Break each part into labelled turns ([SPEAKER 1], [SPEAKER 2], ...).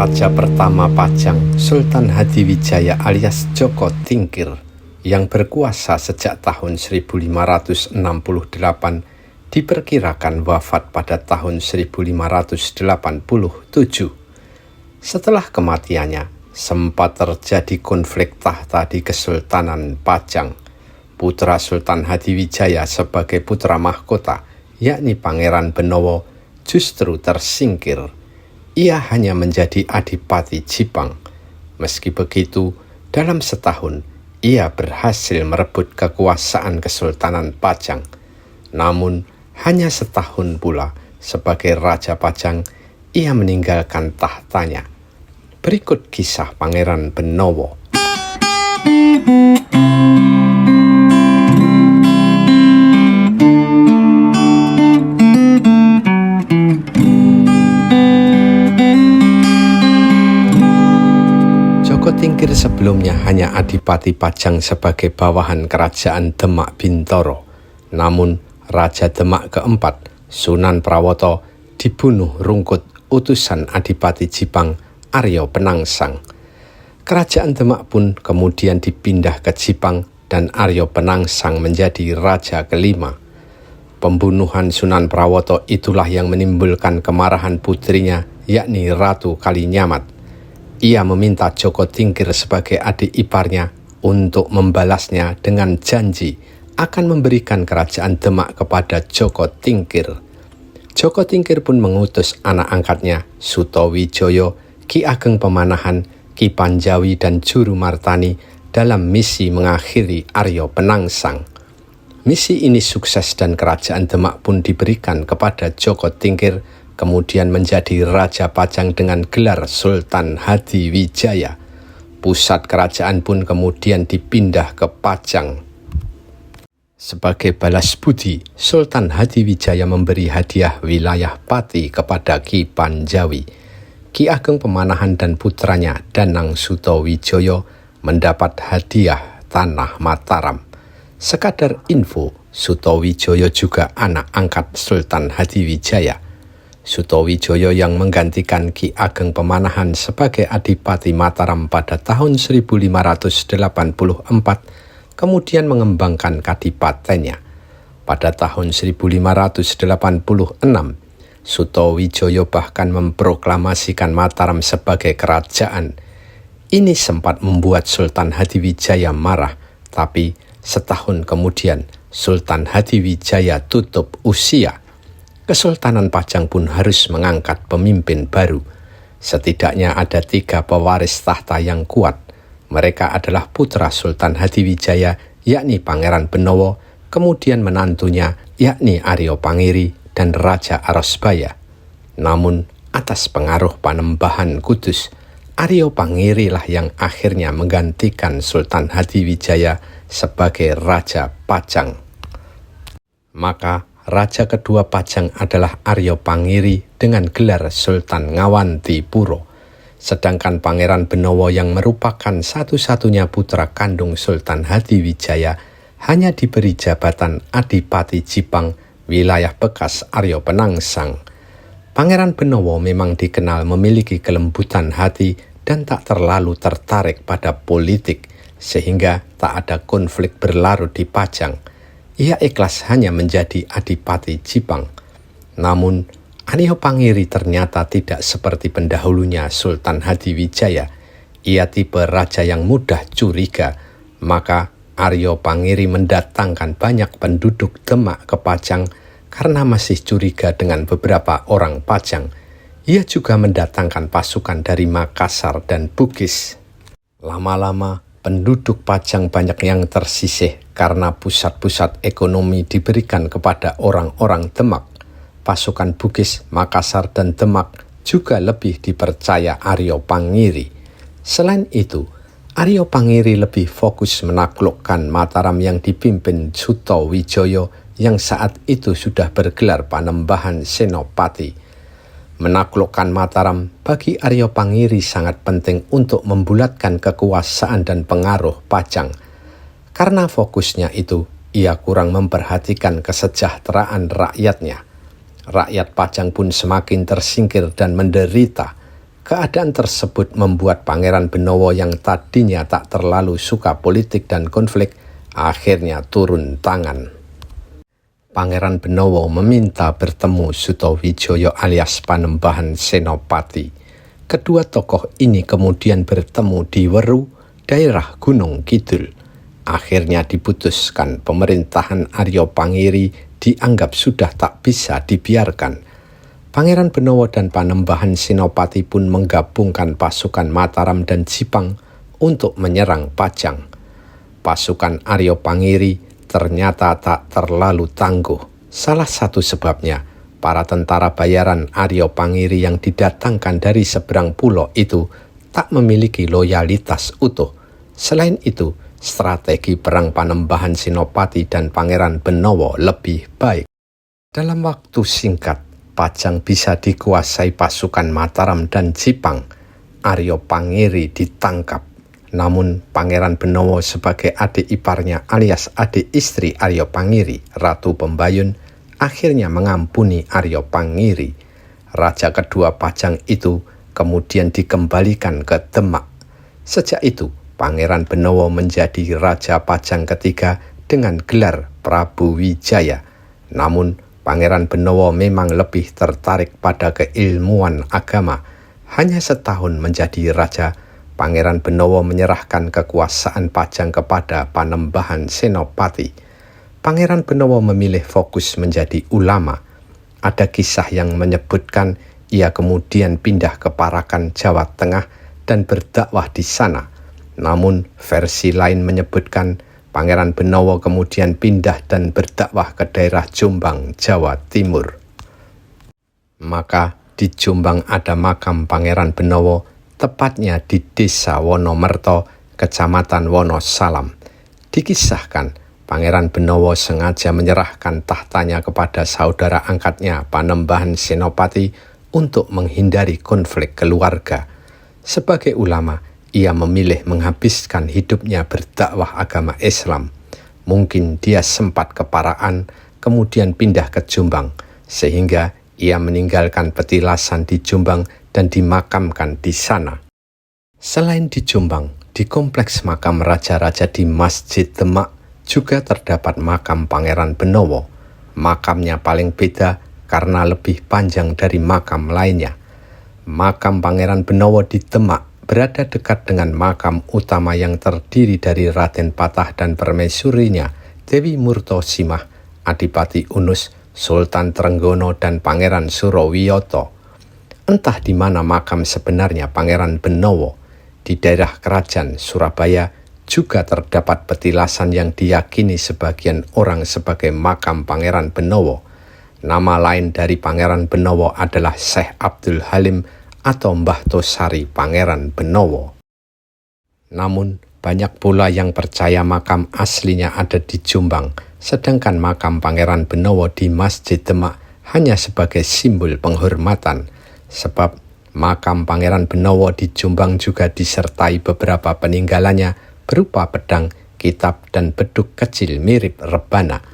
[SPEAKER 1] Raja pertama Pajang, Sultan Hadiwijaya alias Joko Tingkir, yang berkuasa sejak tahun 1568, diperkirakan wafat pada tahun 1587. Setelah kematiannya, sempat terjadi konflik tahta di Kesultanan Pajang. Putra Sultan Hadiwijaya sebagai putra mahkota, yakni Pangeran Benowo, justru tersingkir. Ia hanya menjadi Adipati Jipang. Meski begitu, dalam setahun ia berhasil merebut kekuasaan Kesultanan Pajang. Namun, hanya setahun pula sebagai Raja Pajang, ia meninggalkan tahtanya. Berikut kisah Pangeran Benowo. Joko Tingkir sebelumnya hanya Adipati Pajang sebagai bawahan kerajaan Demak Bintoro. Namun, Raja Demak keempat, Sunan Prawoto, dibunuh rungkut utusan Adipati Jipang, Aryo Penangsang. Kerajaan Demak pun kemudian dipindah ke Jipang dan Aryo Penangsang menjadi raja kelima. Pembunuhan Sunan Prawoto itulah yang menimbulkan kemarahan putrinya, yakni Ratu Kalinyamat. Ia meminta Joko Tingkir sebagai adik iparnya untuk membalasnya dengan janji akan memberikan kerajaan Demak kepada Joko Tingkir. Joko Tingkir pun mengutus anak angkatnya, Sutowijoyo, Ki Ageng Pemanahan, Ki Panjawi, dan Juru Martani dalam misi mengakhiri Aryo Penangsang. Misi ini sukses dan kerajaan Demak pun diberikan kepada Joko Tingkir, kemudian menjadi Raja Pajang dengan gelar Sultan Hadiwijaya. Pusat kerajaan pun kemudian dipindah ke Pajang. Sebagai balas budi, Sultan Hadiwijaya memberi hadiah wilayah Pati kepada Ki Panjawi. Ki Ageng Pemanahan dan putranya Danang Sutowijoyo mendapat hadiah tanah Mataram. Sekadar info, Sutowijoyo juga anak angkat Sultan Hadiwijaya. Sutowijoyo yang menggantikan Ki Ageng Pemanahan sebagai Adipati Mataram pada tahun 1584, kemudian mengembangkan kadipatennya. Pada tahun 1586, Sutowijoyo bahkan memproklamasikan Mataram sebagai kerajaan. Ini sempat membuat Sultan Hadiwijaya marah, tapi setahun kemudian Sultan Hadiwijaya tutup usia. Kesultanan Pajang pun harus mengangkat pemimpin baru. Setidaknya ada 3 pewaris tahta yang kuat. Mereka adalah putra Sultan Hadiwijaya, yakni Pangeran Benowo, kemudian menantunya, yakni Aryo Pangiri, dan Raja Arosbaya. Namun, atas pengaruh Panembahan Kudus, Aryo Pangiri lah yang akhirnya menggantikan Sultan Hadiwijaya sebagai Raja Pajang. Maka, Raja kedua Pajang adalah Aryo Pangiri dengan gelar Sultan Ngawantipuro. Sedangkan Pangeran Benowo yang merupakan satu-satunya putra kandung Sultan Hadiwijaya hanya diberi jabatan Adipati Jipang, wilayah bekas Aryo Penangsang. Pangeran Benowo memang dikenal memiliki kelembutan hati dan tak terlalu tertarik pada politik, sehingga tak ada konflik berlarut di Pajang. Ia ikhlas hanya menjadi Adipati Jipang. Namun, Aryo Pangiri ternyata tidak seperti pendahulunya Sultan Hadiwijaya. Ia tipe raja yang mudah curiga, maka Aryo Pangiri mendatangkan banyak penduduk Demak ke Pajang karena masih curiga dengan beberapa orang Pajang. Ia juga mendatangkan pasukan dari Makassar dan Bugis. Lama-lama, penduduk Pajang banyak yang tersisih karena pusat-pusat ekonomi diberikan kepada orang-orang Demak. Pasukan Bugis, Makassar, dan Demak juga lebih dipercaya Aryo Pangiri. Selain itu, Aryo Pangiri lebih fokus menaklukkan Mataram yang dipimpin Sutowijoyo yang saat itu sudah bergelar Panembahan Senopati. Menaklukkan Mataram bagi Aryo Pangiri sangat penting untuk membulatkan kekuasaan dan pengaruh Pajang. Karena fokusnya itu, ia kurang memperhatikan kesejahteraan rakyatnya. Rakyat Pajang pun semakin tersingkir dan menderita Keadaan tersebut membuat Pangeran Benowo yang tadinya tak terlalu suka politik dan konflik akhirnya turun tangan. Pangeran Benowo meminta bertemu Sutowijoyo alias Panembahan Senopati. Kedua tokoh ini kemudian bertemu di Weru, daerah Gunung Kidul. Akhirnya diputuskan pemerintahan Aryo Pangiri dianggap sudah tak bisa dibiarkan. Pangeran Benowo dan Panembahan Senopati pun menggabungkan pasukan Mataram dan Jipang untuk menyerang Pajang. Pasukan Aryo Pangiri ternyata tak terlalu tangguh. Salah satu sebabnya, para tentara bayaran Aryo Pangiri yang didatangkan dari seberang pulau itu tak memiliki loyalitas utuh. Selain itu, strategi perang Panembahan Senopati dan Pangeran Benowo lebih baik. Dalam waktu singkat, Pajang bisa dikuasai pasukan Mataram dan Jipang. Aryo Pangiri ditangkap. Namun Pangeran Benowo sebagai adik iparnya alias adik istri Aryo Pangiri, Ratu Pembayun, akhirnya mengampuni Aryo Pangiri. Raja kedua Pajang itu kemudian dikembalikan ke Demak. Sejak itu, Pangeran Benowo menjadi Raja Pajang ketiga dengan gelar Prabu Wijaya. Namun, Pangeran Benowo memang lebih tertarik pada keilmuan agama. Hanya setahun menjadi raja, Pangeran Benowo menyerahkan kekuasaan Pajang kepada Panembahan Senopati. Pangeran Benowo memilih fokus menjadi ulama. Ada kisah yang menyebutkan ia kemudian pindah ke Parakan, Jawa Tengah dan berdakwah di sana. Namun versi lain menyebutkan Pangeran Benowo kemudian pindah dan berdakwah ke daerah Jombang, Jawa Timur. Maka di Jombang ada makam Pangeran Benowo, tepatnya di Desa Wonomerto, Kecamatan Wonosalam. Dikisahkan Pangeran Benowo sengaja menyerahkan tahtanya kepada saudara angkatnya Panembahan Senopati untuk menghindari konflik keluarga. Sebagai ulama, ia memilih menghabiskan hidupnya berdakwah agama Islam. Mungkin dia sempat keparaan, kemudian pindah ke Jombang, sehingga ia meninggalkan petilasan di Jombang dan dimakamkan di sana. Selain di Jombang, di kompleks makam raja-raja di Masjid Demak juga terdapat makam Pangeran Benowo. Makamnya paling beda karena lebih panjang dari makam lainnya. Makam Pangeran Benowo di Demak berada dekat dengan makam utama yang terdiri dari Raden Patah dan permaisurinya, Dewi Murtosimah, Adipati Unus, Sultan Trenggono, dan Pangeran Surowiyoto. Entah di mana makam sebenarnya Pangeran Benowo. Di daerah Kerajaan Surabaya juga terdapat petilasan yang diyakini sebagian orang sebagai makam Pangeran Benowo. Nama lain dari Pangeran Benowo adalah Syekh Abdul Halim atau Mbah Tosari Pangeran Benowo. Namun, banyak pula yang percaya makam aslinya ada di Jombang, sedangkan makam Pangeran Benowo di Masjid Demak hanya sebagai simbol penghormatan, sebab makam Pangeran Benowo di Jombang juga disertai beberapa peninggalannya berupa pedang, kitab, dan beduk kecil mirip rebana.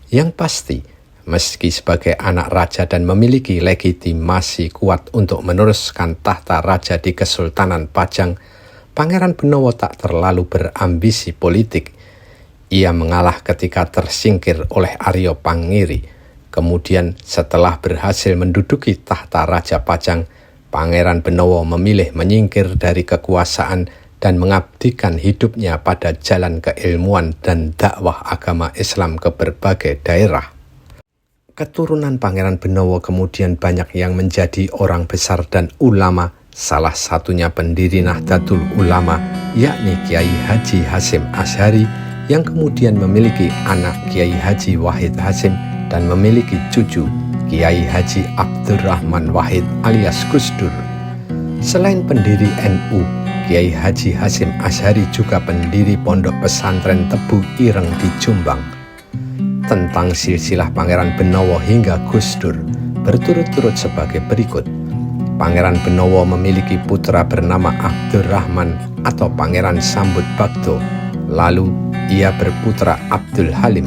[SPEAKER 1] Yang pasti, meski sebagai anak raja dan memiliki legitimasi kuat untuk meneruskan tahta raja di Kesultanan Pajang, Pangeran Benowo tak terlalu berambisi politik. Ia mengalah ketika tersingkir oleh Aryo Pangiri. Kemudian setelah berhasil menduduki tahta Raja Pajang, Pangeran Benowo memilih menyingkir dari kekuasaan dan mengabdikan hidupnya pada jalan keilmuan dan dakwah agama Islam ke berbagai daerah. Keturunan Pangeran Benowo kemudian banyak yang menjadi orang besar dan ulama, salah satunya pendiri Nahdlatul Ulama, yakni Kiai Haji Hasyim Asy'ari, yang kemudian memiliki anak Kiai Haji Wahid Hasyim dan memiliki cucu Kiai Haji Abdurrahman Wahid alias Gus Dur. Selain pendiri NU, Kiai Haji Hasyim Asy'ari juga pendiri Pondok Pesantren Tebu Ireng di Jombang. Tentang silsilah Pangeran Benowo hingga Gus Dur berturut-turut sebagai berikut. Pangeran Benowo memiliki putra bernama Abdurrahman atau Pangeran Sambut Bagto. Lalu ia berputra Abdul Halim.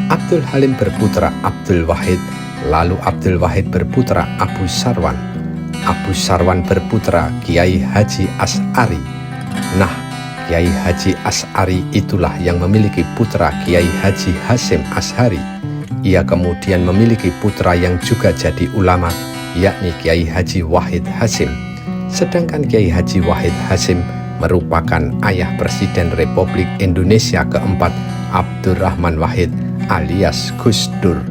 [SPEAKER 1] Abdul Halim berputra Abdul Wahid. Lalu Abdul Wahid berputra Abu Sarwan. Abu Sarwan berputra Kiai Haji Asy'ari. Nah, Kiai Haji Asy'ari itulah yang memiliki putra Kiai Haji Hasyim Asy'ari. Ia kemudian memiliki putra yang juga jadi ulama, yakni Kiai Haji Wahid Hasyim. Sedangkan Kiai Haji Wahid Hasyim merupakan ayah Presiden Republik Indonesia keempat Abdurrahman Wahid alias Gus Dur.